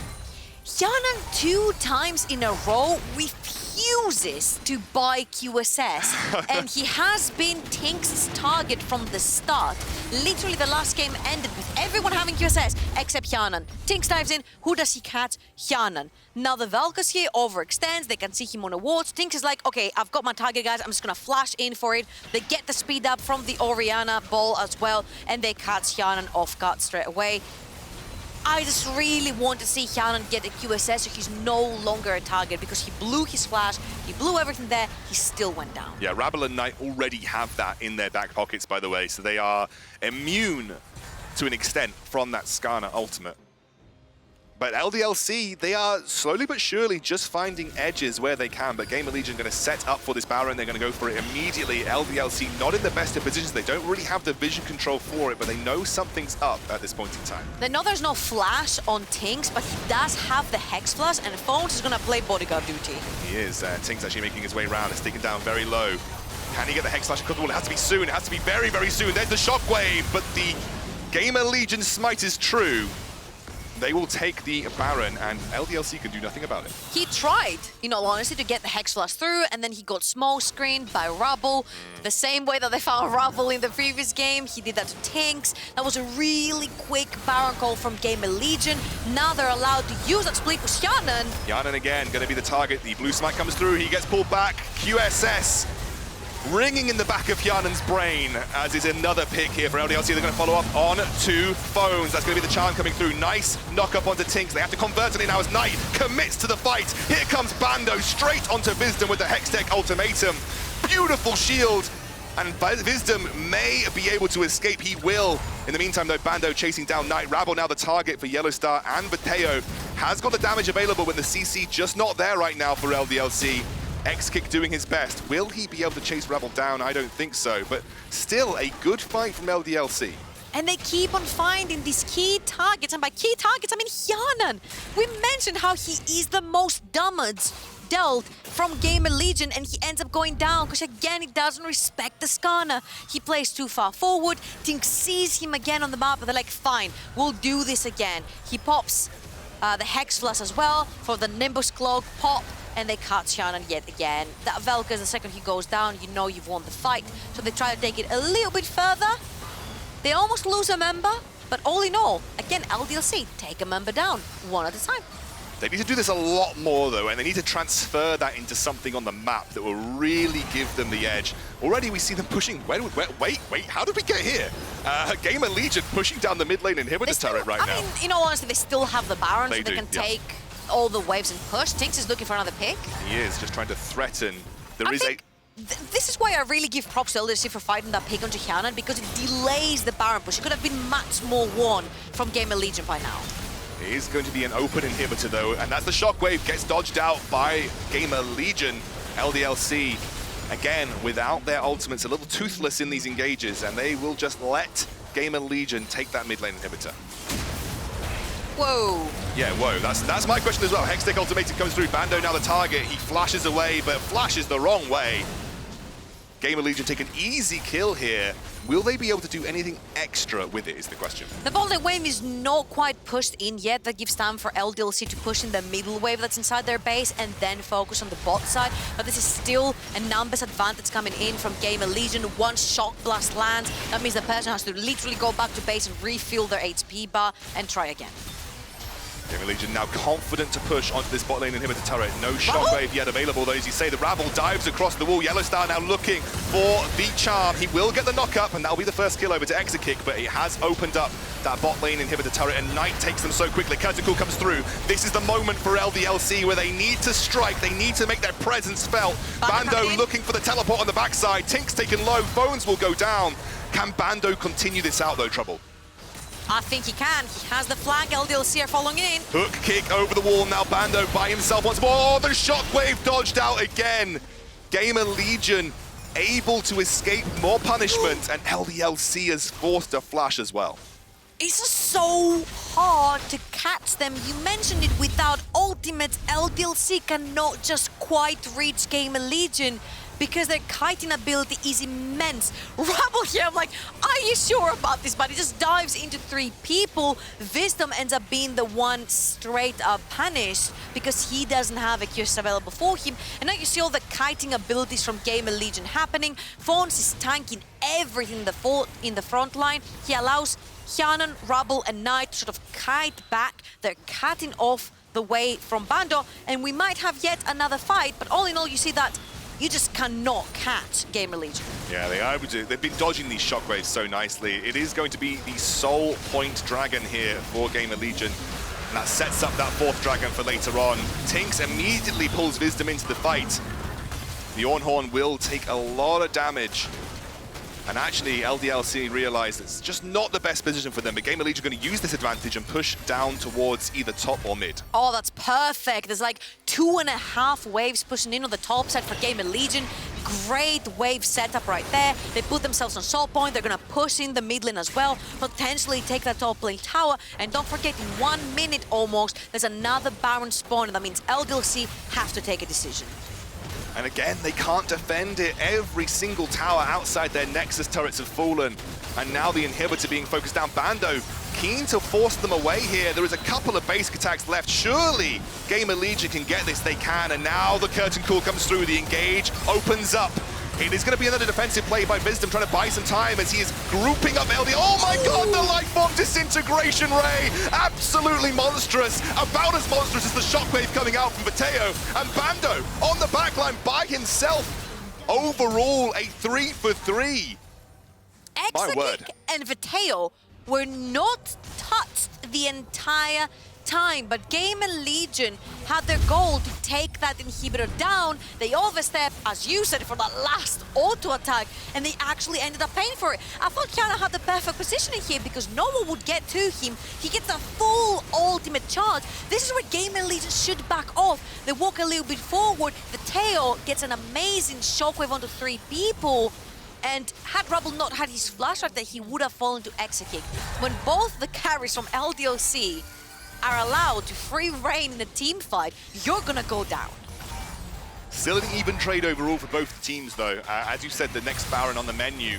S2: Hjarnan 2 times in a row refuses to buy QSS, and he has been TynX's target from the start. Literally, the last game ended with everyone having QSS except Hjarnan. TynX dives in. Who does he catch? Hjarnan. Now the Vel'Koz here overextends. They can see him on a wall. So TynX is like, okay, I've got my target, guys. I'm just gonna flash in for it. They get the speed up from the Orianna ball as well, and they catch Hjarnan off guard straight away. I just really want to see Hjarnan get a QSS so he's no longer a target, because he blew his flash, he blew everything there, he still went down.
S1: Yeah, Rabble and Nite already have that in their back pockets, by the way, so they are immune to an extent from that Skarner ultimate. But LDLC, they are slowly but surely just finding edges where they can, but GamerLegion going to set up for this Baron. They're going to go for it immediately. LDLC not in the best of positions. They don't really have the vision control for it, but they know something's up at this point in time.
S2: They know there's no flash on TynX, but he does have the Hex Flash, and Phones is going to play bodyguard duty.
S1: He is. TynX actually making his way around. It's taken down very low. Can he get the Hex Flash across the wall? It has to be soon. It has to be very, very soon. There's the Shockwave, but the GamerLegion smite is true. They will take the Baron, and LDLC can do nothing about it.
S2: He tried, in all honesty, to get the Hex Flash through, and then he got smoke screened by Rabble. The same way that they found Rabble in the previous game, he did that to TynX. That was a really quick Baron call from GamerLegion. Now they're allowed to use that split with Hjarnan.
S1: Hjarnan again, going to be the target. The blue smite comes through, he gets pulled back. QSS ringing in the back of Hjarnan's brain, as is another pick here for LDLC. They're going to follow up on 2 phones. That's going to be the charm coming through. Nice knock up onto TynX. They have to convert it now as Nite commits to the fight. Here comes Bando straight onto Visdom with the Hextech ultimatum. Beautiful shield. And Visdom may be able to escape. He will. In the meantime, though, Bando chasing down Nite. Rabble now the target for YellOwStaR and Vetheo. Has got the damage available when the CC just not there right now for LDLC. Exakick doing his best. Will he be able to chase Rabble down? I don't think so, but still a good fight from LDLC.
S2: And they keep on finding these key targets, and by key targets, I mean Hjarnan. We mentioned how he is the most damage dealt from GamerLegion, and he ends up going down because, again, he doesn't respect the Skarner. He plays too far forward. TynX sees him again on the map, but they're like, fine, we'll do this again. He pops the Hex Flash as well for the Nimbus Cloak pop, and they catch Hjarnan yet again. That Vel'Koz, the second he goes down, you know you've won the fight. So they try to take it a little bit further. They almost lose a member, but all in all, again, LDLC, take a member down, one at a time.
S1: They need to do this a lot more, though, and they need to transfer that into something on the map that will really give them the edge. Already we see them pushing. Wait, how did we get here? GamerLegion pushing down the mid lane inhibitor turret right now.
S2: I mean, in all honesty, they still have the Baron, so they can take all the waves and push. TynX is looking for another pick.
S1: He is, just trying to threaten.
S2: This is why I really give props to LDLC for fighting that pick onto Hjarnan, because it delays the Baron push. It could have been much more won from GamerLegion by now.
S1: It is going to be an open inhibitor, though, and that's the Shockwave. Gets dodged out by GamerLegion. LDLC, again, without their ultimates, a little toothless in these engages, and they will just let GamerLegion take that mid lane inhibitor.
S2: Whoa.
S1: Yeah, whoa. That's my question as well. Hextech ultimatum comes through. Bando now the target. He flashes away, but flashes the wrong way. GamerLegion take an easy kill here. Will they be able to do anything extra with it is the question.
S2: The bot lane wave is not quite pushed in yet. That gives time for LDLC to push in the middle wave that's inside their base and then focus on the bot side. But this is still a numbers advantage coming in from GamerLegion. Once Shock Blast lands, that means the person has to literally go back to base and refill their HP bar and try again.
S1: GamerLegion now confident to push onto this bot lane inhibitor turret. No Shockwave yet available, though, as you say. The Rabble dives across the wall. YellOwStaR now looking for the charm. He will get the knock-up, and that'll be the first kill over to Exakick, but he has opened up that bot lane inhibitor turret, and Nite takes them so quickly. Curtical comes through. This is the moment for LDLC where they need to strike. They need to make their presence felt. Bando looking for the teleport on the backside. TynX taken low. Phones will go down. Can Bando continue this out, though, Trouble?
S2: I think he can. He has the flag. LDLC are following in.
S1: Hook kick over the wall. Now Bando by himself once more. Oh, the Shockwave dodged out again. GamerLegion able to escape more punishment, and LDLC is forced to flash as well.
S2: It's just so hard to catch them. You mentioned it, without ultimates, LDLC cannot just quite reach GamerLegion. because their kiting ability is immense. Rabble here, I'm like, are you sure about this? But he just dives into 3 people. Visdom ends up being the one straight up punished because he doesn't have a Qs available for him. And now you see all the kiting abilities from GamerLegion happening. Fawns is tanking everything in the front line. He allows Hjarnan, Rabble, and Nite to sort of kite back. They're cutting off the way from Bando, and we might have yet another fight, but all in all, you see that you just cannot catch GamerLegion.
S1: Yeah, they are able to. They've been dodging these shockwaves so nicely. It is going to be the sole point dragon here for GamerLegion. And that sets up that 4th dragon for later on. TynX immediately pulls Visdom into the fight. The Ornn will take a lot of damage. And actually, LDLC realized it's just not the best position for them, but GamerLegion are going to use this advantage and push down towards either top or mid.
S2: Oh, that's perfect. There's like 2.5 waves pushing in on the top side for GamerLegion. Great wave setup right there. They put themselves on salt point. They're going to push in the mid lane as well, potentially take that top lane tower. And don't forget, in 1 minute almost, there's another Baron spawn, and that means LDLC have to take a decision.
S1: And again, they can't defend it. Every single tower outside their Nexus turrets have fallen. And now the inhibitor being focused down. Bando keen to force them away here. There is a couple of basic attacks left. Surely GamerLegion can get this. They can. And now the curtain call comes through. The engage opens up. It is going to be another defensive play by Visdom, trying to buy some time as he is grouping up LD. Oh my god, the Lightform Disintegration Ray! Absolutely monstrous. About as monstrous as the shockwave coming out from Vetheo. And Bando on the backline by himself. Overall, a 3 for 3.
S2: Exakick and Vetheo were not touched the entire time, but GamerLegion had their goal to take that inhibitor down. They overstep, as you said, for that last auto attack, and they actually ended up paying for it. I thought Hjarnan had the perfect positioning here because no one would get to him. He gets a full ultimate charge. This is where GamerLegion should back off. They walk a little bit forward. Vetheo gets an amazing shockwave onto 3 people. And had Rabble not had his flash right there, he would have fallen to Exakick. When both the carries from LDLC are allowed to free reign in a team fight, you're gonna go down.
S1: Still an even trade overall for both teams, though. As you said, the next Baron on the menu.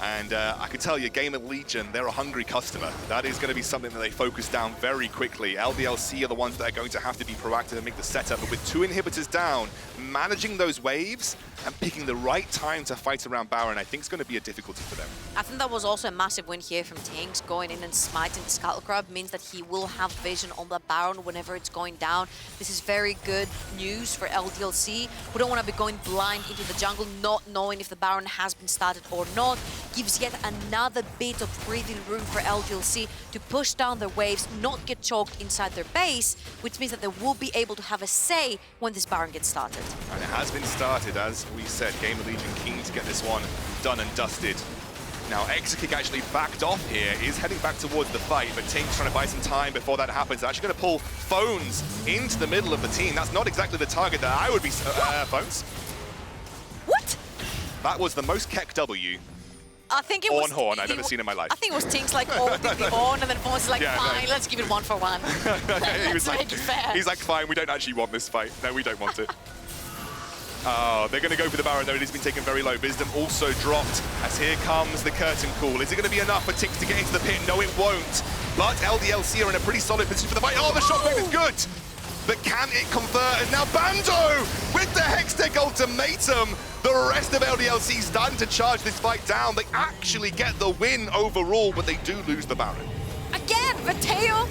S1: And I can tell you, GamerLegion, they're a hungry customer. That is going to be something that they focus down very quickly. LDLC are the ones that are going to have to be proactive and make the setup. But with 2 inhibitors down, managing those waves and picking the right time to fight around Baron, I think is going to be a difficulty for them.
S2: I think that was also a massive win here from TynX. Going in and smiting the Scuttle Crab means that he will have vision on the Baron whenever it's going down. This is very good news for LDLC. We don't want to be going blind into the jungle, not knowing if the Baron has been started or not. Gives yet another bit of breathing room for LDLC to push down their waves, not get choked inside their base, which means that they will be able to have a say when this Baron gets started.
S1: And it has been started, as we said. GamerLegion keen to get this one done and dusted. Now, Exakick actually backed off here, is heading back towards the fight, but TynX trying to buy some time before that happens. They're actually going to pull Phones into the middle of the team. That's not exactly the target that I would be... Phones?
S2: What?
S1: That was the most keck W.
S2: I think it was...
S1: Ornn, I've never seen in my life.
S2: I think it was TynX like holding the Ornn, and then Phones is like,
S1: Yeah,
S2: fine,
S1: no.
S2: let's give it 1 for 1.
S1: he was
S2: Let's make it fair.
S1: He's like, fine, we don't actually want this fight. No, we don't want it. Oh, they're going to go for the Baron, though. It has been taken very low. Visdom also dropped, as here comes the curtain call. Is it going to be enough for TynX to get into the pit? No, it won't. But LDLC are in a pretty solid position for the fight. Oh, the shockwave is good! But can it convert? And now Bando with the Hextech ultimatum. The rest of LDLC starting to charge this fight down. They actually get the win overall, but they do lose the Baron.
S2: Again, Vetheo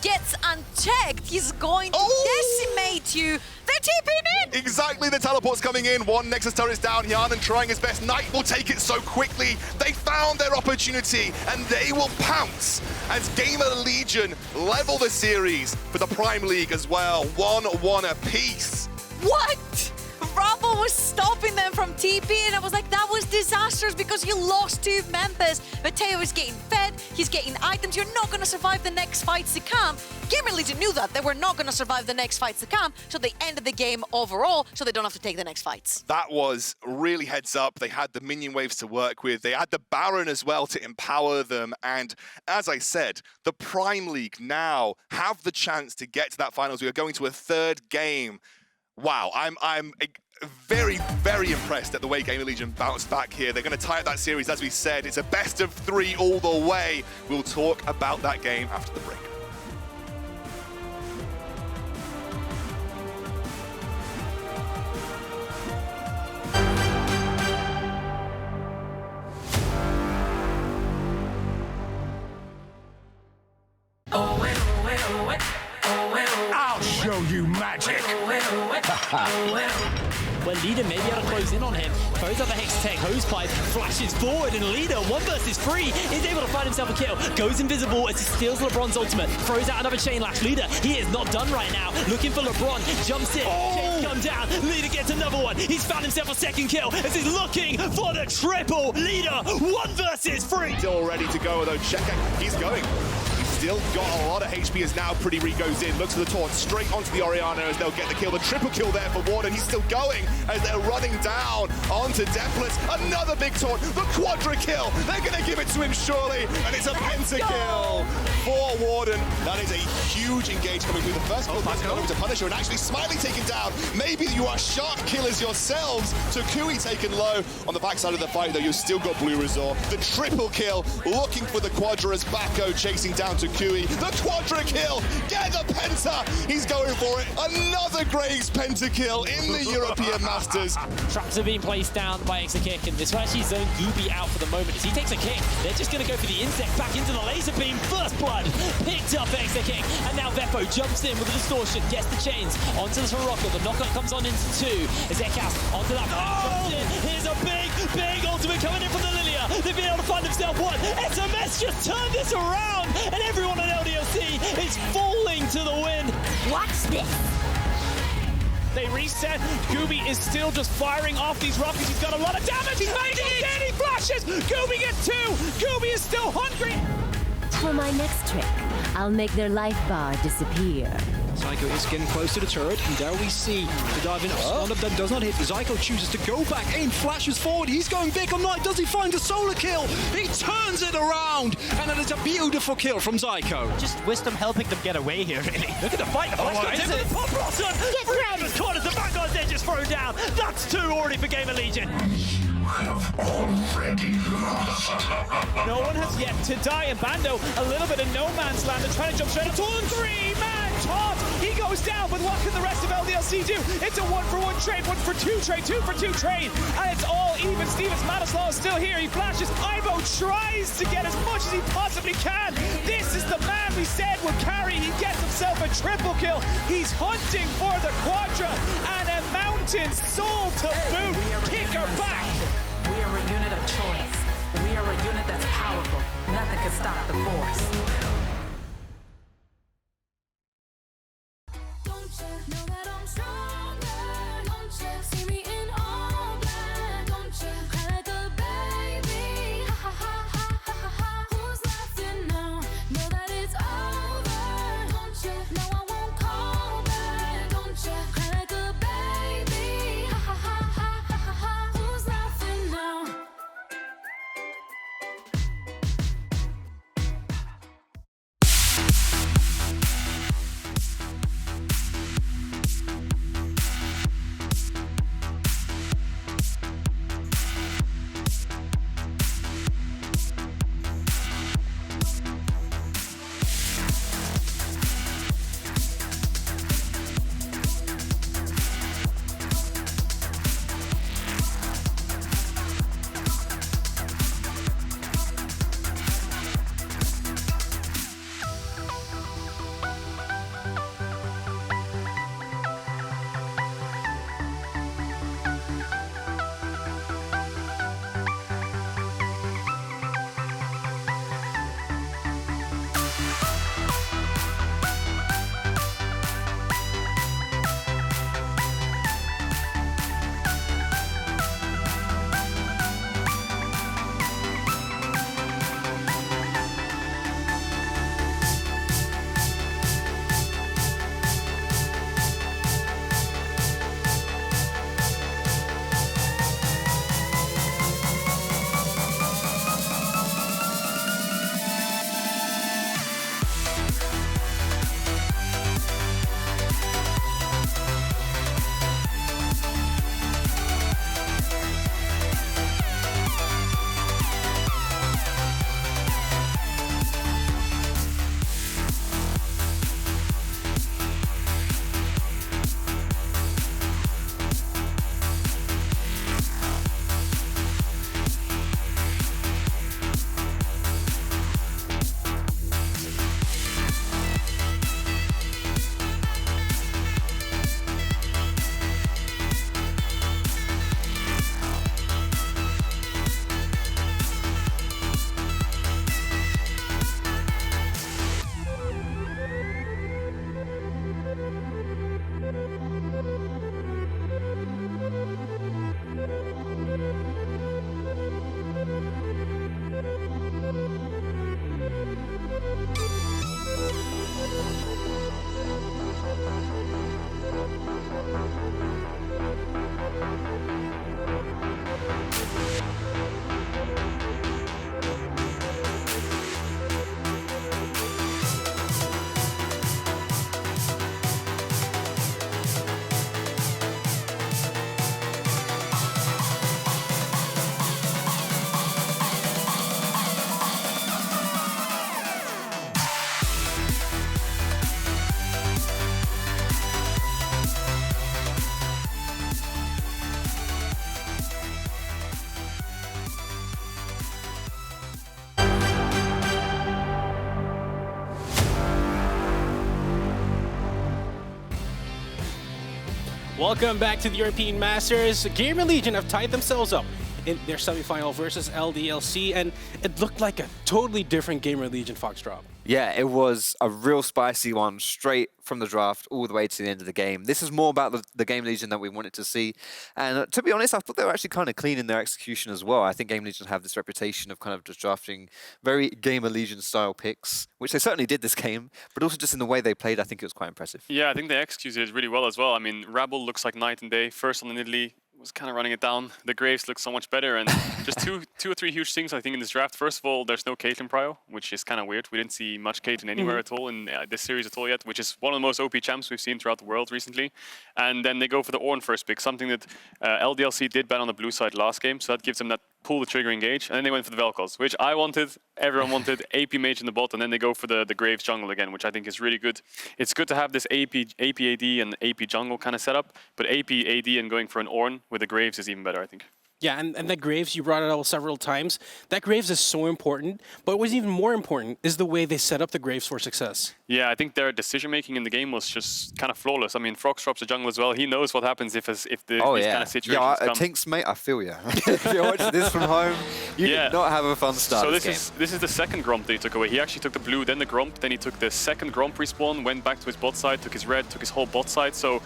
S2: gets unchecked. He's going to decimate you. They're TPing in!
S1: Exactly, the teleport's coming in. 1 Nexus turret's down. Hjarnan trying his best. Nite will take it so quickly. They found their opportunity, and they will pounce as GamerLegion level the series for the Prime League as well. 1-1 apiece.
S2: What? Rabble was stopping them from TP, and I was like, that was disastrous because you lost 2 members. Vetheo is getting fed, he's getting items. You're not going to survive the next fights to come. GamerLegion knew that. They were not going to survive the next fights to come, so they ended the game overall, so they don't have to take the next fights.
S1: That was really heads up. They had the minion waves to work with. They had the Baron as well to empower them. And as I said, the Prime League now have the chance to get to that finals. We are going to a 3rd game. Wow, I'm very, very impressed at the way GamerLegion bounced back here. They're going to tie up that series, as we said. It's a best of 3 all the way. We'll talk about that game after the break.
S3: I'll show you magic.
S4: Well, Leader may be able to close in on him. Throws up the Hex Tech, Hosepipe, flashes forward, and Leader, 1 versus 3, is able to find himself a kill. Goes invisible as he steals LeBron's ultimate. Throws out another Chain Lash. Leader, he is not done right now. Looking for LeBron, jumps in, Chains come down. Leader gets another one. He's found himself a second kill as he's looking for the triple. Leader, 1 versus 3.
S1: Still ready to go, though. Exakick, he's going. Still got a lot of HP as now Pretty Re goes in, looks for the taunt, straight onto the Orianna as they'll get the kill. The triple kill there for Warden. He's still going as they're running down onto Deathless. Another big taunt, the quadra kill. They're going to give it to him surely, and it's a pentakill for Warden. That is a huge engage coming through. The first kill is going to Punisher, and actually Smiley taken down. Maybe you are sharp killers yourselves. So Kui taken low. On the backside of the fight, though, you've still got Blue Resort. The triple kill, looking for the quadra as Bando chasing down to Kui. The quadra kill, get the penta. He's going for it. Another Graves pentakill in the European Masters.
S4: Traps are being placed down by Exakick, and this will actually zone Gooby out for the moment. As he takes a kick, they're just going to go for the insect back into the laser beam. First blood picked up Exakick, and now Vetheo jumps in with a distortion, gets the chains onto the Sirocco. The knockout comes on into 2. As Ekkas onto that. Here's a big ultimate coming in from the Lilia. They've been able to find themselves one. SMS just turned this around, and everyone on LDLC is falling to the wind.
S5: Watch this.
S6: They reset. Gooby is still just firing off these rockets. He's got a lot of damage. He's made it. He flashes. Gooby gets 2. Gooby is still hungry.
S5: For my next trick, I'll make their life bar disappear.
S7: Zyko is getting close to the turret, and there we see the dive in. That does not hit. Zyko chooses to go back in, flashes forward. He's going big on Nite. Does he find the solar kill? He turns it around, and it is a beautiful kill from Zyko.
S4: Just Visdom helping them get away here, really. Look at the fight. The flash goes into the Pop Blossom.
S5: Get ready.
S4: The corners, the Vanguard's edge is thrown down. That's 2 already for GamerLegion.
S6: No one has yet to die, and Bando a little bit of no man's land and trying to jump straight into 3-man taunt. He goes down, but what can the rest of LDLC do? It's a 1-for-1 trade, 1-for-2 trade, 2-for-2 trade, and it's all even. Stevens Madislaw is still here. He flashes. Ivo tries to get as much as he possibly can. This is the man we said would carry. He gets himself a triple kill. He's hunting for the quadra and a mountain soul to boot. Kick her back.
S8: We are a unit of choice. We are a unit that's powerful. Nothing can stop the force.
S9: Welcome back to the European Masters. GamerLegion have tied themselves up in their semifinal versus LDLC, and it looked like a totally different GamerLegion Foxdrop.
S10: Yeah, it was a real spicy one, straight from the draft all the way to the end of the game. This is more about the GamerLegion that we wanted to see. And to be honest, I thought they were actually kind of clean in their execution as well. I think GamerLegion have this reputation of kind of just drafting very GamerLegion style picks, which they certainly did this game, but also just in the way they played, I think it was quite impressive.
S11: Yeah, I think they executed it really well as well. I mean, Rabble looks like night and day. First on the Italy, was kind of running it down. The Graves look so much better, and just two or three huge things I think in this draft. First of all, there's no Caitlyn prio, which is kind of weird. We didn't see much Caitlyn anywhere at all in this series at all yet, which is one of the most OP champs we've seen throughout the world recently. And then they go for the Ornn first pick, something that LDLC did ban on the blue side last game, so that gives them that pull the trigger engage, and then they went for the Vel'Koz, which I wanted, everyone wanted, AP mage in the bot, and then they go for the Graves jungle again, which I think is really good. It's good to have this AP AD and AP jungle kind of setup, but AP AD and going for an Ornn with the Graves is even better, I think.
S9: Yeah, and that Graves, you brought it up several times. That Graves is so important, but what's even more important is the way they set up the Graves for success.
S11: Yeah, I think their decision-making in the game was just kind of flawless. I mean, Frox drops a jungle as well. He knows what happens if these kind of situations come.
S10: TynX, mate, I feel you. If you're watching this from home, you did not have a fun start.
S11: So this is the second Gromp that he took away. He actually took the blue, then the Gromp, then he took the second Gromp respawn, went back to his bot side, took his red, took his whole bot side. So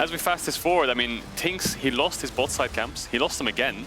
S11: as we fast this forward, I mean, TynX, he lost his bot side camps. He lost them again.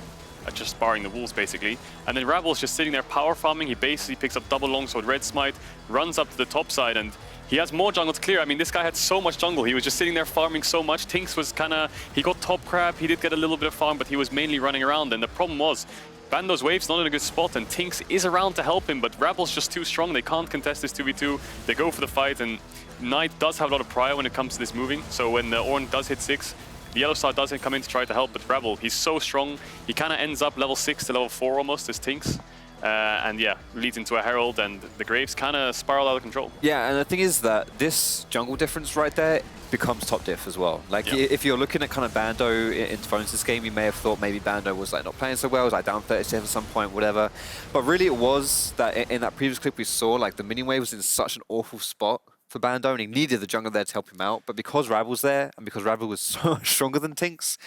S11: Just barring the wolves, basically. And then Rabble's just sitting there power farming. He basically picks up double longsword, red smite, runs up to the top side, and he has more jungle to clear. I mean, this guy had so much jungle. He was just sitting there farming so much. TynX was kind of, he got top crab. He did get a little bit of farm, but he was mainly running around. And the problem was, Bando's wave's not in a good spot, and TynX is around to help him, but Rabble's just too strong. They can't contest this 2v2. They go for the fight, and Nite does have a lot of prio when it comes to this moving. So when Ornn does hit 6, the YellOwStaR doesn't come in to try to help, but Rabble, he's so strong. He kind of ends up level 6 to level 4 almost as TynX. And yeah, leads into a Herald, and the Graves kind of spiral out of control.
S10: Yeah, and the thing is that this jungle difference right there becomes top diff as well. Like, if you're looking at kind of Bando in phones this game, you may have thought maybe Bando was like not playing so well, was like down 37 at some point, whatever. But really it was that in that previous clip we saw, like the mini wave was in such an awful spot for Bando, and he needed the jungle there to help him out. But because Rabble's there, and because Rabble was so much stronger than TynX,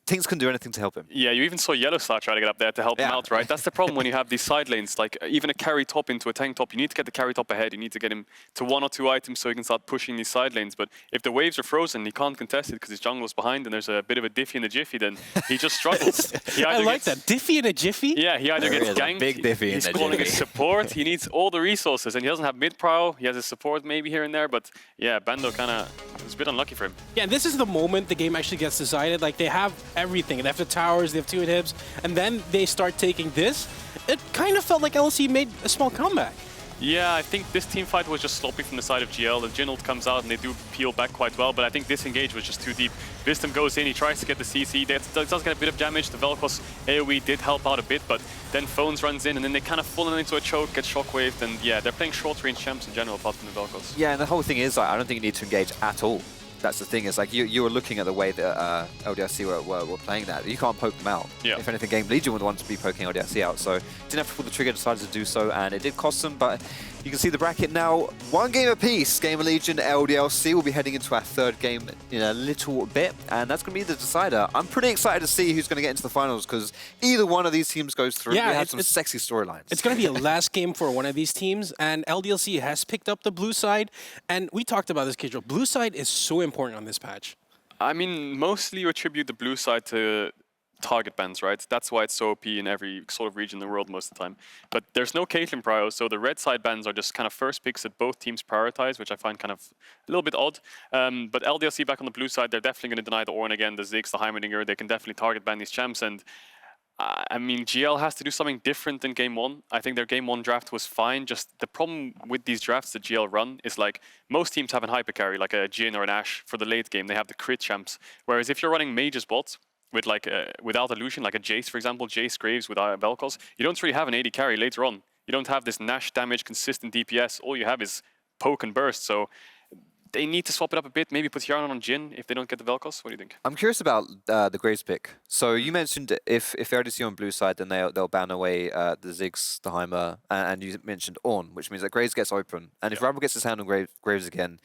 S10: TynX couldn't do anything to help him.
S11: Yeah, you even saw YellOwStaR try to get up there to help him out, right? That's the problem when you have these side lanes, like even a carry top into a tank top, you need to get the carry top ahead, you need to get him to 1 or 2 items so he can start pushing these side lanes. But if the waves are frozen, he can't contest it because his jungle's behind and there's a bit of a diffy and a jiffy, then he just struggles.
S9: I like that. Diffy and a jiffy?
S11: Yeah, he either gets ganked,
S10: big diffy
S11: he's calling his support, he needs all the resources, and he doesn't have mid prio, he has his support maybe here and there, but yeah, Bando kind of was a bit unlucky for him.
S9: Yeah, this is the moment the game actually gets decided. Like, they have everything. They have the towers, they have 2 inhibs, and then they start taking this. It kind of felt like LC made a small comeback.
S11: Yeah, I think this team fight was just sloppy from the side of GL. The Jhin ult comes out and they do peel back quite well, but I think this engage was just too deep. Visdom goes in, he tries to get the CC, does get a bit of damage. The Vel'Koz AoE did help out a bit, but then Phones runs in and then they kind of fall into a choke, get shockwaved, and yeah, they're playing short range champs in general apart from the Vel'Koz.
S10: Yeah, and the whole thing is, like, I don't think you need to engage at all. That's the thing, is like you were looking at the way that LDLC were playing that. You can't poke them out.
S11: Yeah.
S10: If anything, GamerLegion were the ones to be poking LDLC out. So didn't have to pull the trigger, decided to do so, and it did cost them, but you can see the bracket now. 1 game apiece. GamerLegion, LDLC will be heading into our 3rd game in a little bit, and that's going to be the decider. I'm pretty excited to see who's going to get into the finals, because either one of these teams goes through.
S9: Yeah,
S10: we have some sexy storylines.
S9: It's going to be a last game for one of these teams, and LDLC has picked up the blue side, and we talked about this, Kidro. Blue side is so important on this patch.
S11: I mean, mostly you attribute the blue side to target bans, right? That's why it's so OP in every sort of region in the world most of the time. But there's no Caitlyn prio, so the red side bans are just kind of first picks that both teams prioritize, which I find kind of a little bit odd. But LDLC back on the blue side, they're definitely going to deny the Ornn again, the Ziggs, the Heimerdinger. They can definitely target ban these champs, and I mean, GL has to do something different than Game 1. I think their Game 1 draft was fine. Just the problem with these drafts that GL run is, like, most teams have an hyper carry, like a Jhin or an Ashe for the late game. They have the crit champs. Whereas if you're running mages bots with, like, without illusion, like a Jayce, for example, Jayce Graves with Vel'Koz, you don't really have an AD carry later on. You don't have this Nash damage, consistent DPS. All you have is poke and burst. So they need to swap it up a bit, maybe put Hjarnan on Jhin if they don't get the Vel'Koz. What do you think?
S10: I'm curious about the Graves pick. So you mentioned if they're ADC on blue side, then they'll ban away the Ziggs, the Heimer, and you mentioned Ornn, which means that Graves gets open. And if Rabble gets his hand on Graves again,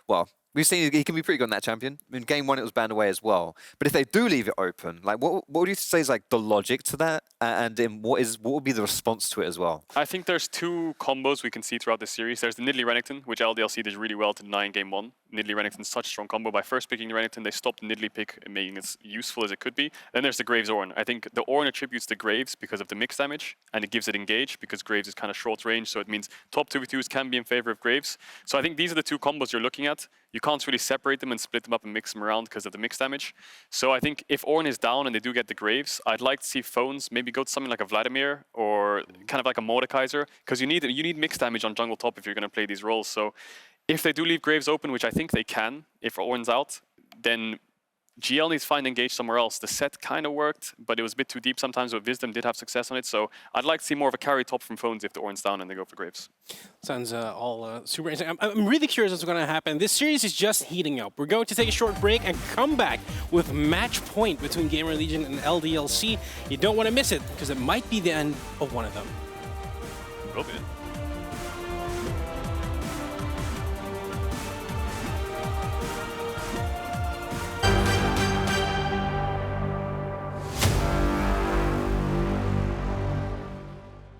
S10: well, We've seen he can be pretty good on that champion. In game 1, it was banned away as well. But if they do leave it open, like what would you say is like the logic to that, and what would be the response to it as well?
S11: I think there's 2 combos we can see throughout this series. There's the Nidalee Renekton, which LDLC did really well to deny in game 1. Nidalee Renekton's such a strong combo. By first picking the Renekton, they stopped the Nidalee pick, making it as useful as it could be. Then there's the Graves Ornn. I think the Ornn attributes the Graves because of the mix damage, and it gives it engage because Graves is kind of short range, so it means top 2v2s can be in favor of Graves. So I think these are the 2 combos you're looking at. You can't really separate them and split them up and mix them around because of the mix damage. So I think if Ornn is down and they do get the Graves, I'd like to see Phones maybe go to something like a Vladimir or kind of like a Mordekaiser, because you need mix damage on jungle top if you're going to play these roles. So if they do leave Graves open, which I think they can, if Ornn's out, then GL needs to find engage somewhere else. The Sett kind of worked, but it was a bit too deep sometimes, but Visdom did have success on it. So I'd like to see more of a carry top from Phones if the Ornn's down and they go for Graves.
S9: Sounds all super interesting. I'm really curious what's going to happen. This series is just heating up. We're going to take a short break and come back with match point between GamerLegion and LDLC. You don't want to miss it, because it might be the end of one of them.
S11: Will be.